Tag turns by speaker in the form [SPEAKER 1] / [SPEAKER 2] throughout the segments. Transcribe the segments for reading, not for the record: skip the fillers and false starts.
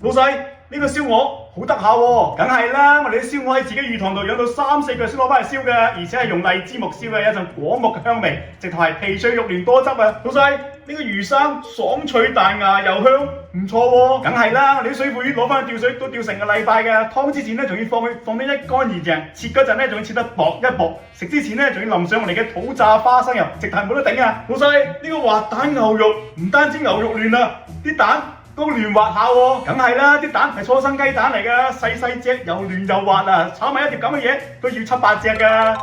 [SPEAKER 1] 老細，呢個燒鵝好得下喎，梗係啦，我哋啲燒鵝喺自己魚塘度養到3、4個月先攞翻嚟燒嘅，而且係用荔枝木燒嘅，有一陣果木嘅香味，直頭係皮脆肉嫩多汁啊！老細，呢個魚生爽脆彈牙又香，唔錯喎，梗係啦，我哋啲水庫魚攞翻去釣水都釣成個禮拜嘅，湯之前咧仲要放得一乾二淨，切嗰陣咧仲要切得薄一薄，食之前咧仲要淋上我哋嘅土炸花生油，直頭係冇得頂啊！老細，呢個滑蛋牛肉唔單止牛肉嫩啊，啲蛋都嫩滑下喎，梗係啦，啲蛋係初生雞蛋嚟㗎，細隻又嫩又滑啊，炒埋一碟咁嘅嘢都要7、8隻㗎。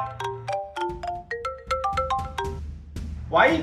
[SPEAKER 1] 喂？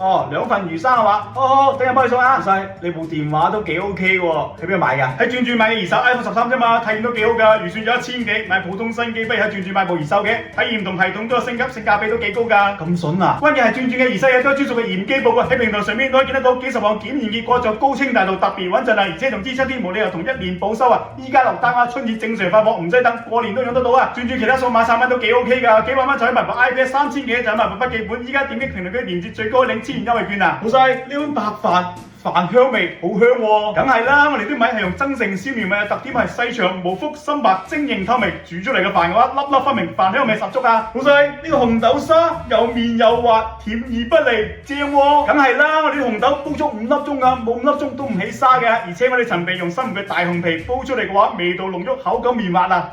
[SPEAKER 1] 哦，2份魚生係嘛？好，等陣幫你送啊。老細，你部電話都幾 OK 喎，喺邊度買㗎？喺轉轉買嘅二手 iPhone 13啫嘛，體驗都幾好㗎，預算咗1000幾，買普通新機不如喺轉轉買部二手嘅，體驗同系統都有升級，性價比都幾高㗎。咁筍啊！關鍵係轉轉嘅二手嘢都係專屬嘅驗機報告，喺平台上面都可以見得到幾十項檢驗結果，仲有高清大道特別穩陣啊，而且仲支7天無理由同1年保修啊！依家落單啊，春節正常發貨，唔使等，過年都用得到啊！轉轉其他數碼產品都幾 OK 㗎，幾百蚊就可以買部 iPad 3000幾就可以買部筆記本，依家點擊評論區連接最高領1000元優惠券啊！老細，呢碗白飯飯香味好香喎，梗係啦，我哋啲米係用增城燒苗米嘅，特點係細長無麩深白晶瑩透明，煮出嚟嘅飯嘅話粒粒分明，飯香味十足啊！老細，呢個紅豆沙又綿又滑，甜而不膩，正喎，梗係啦，我哋啲紅豆煲足5粒鐘啊，冇5粒鐘都唔起沙嘅，而且我哋陳皮用新鮮嘅大紅皮煲出嚟嘅話，味道濃郁，口感綿滑啊！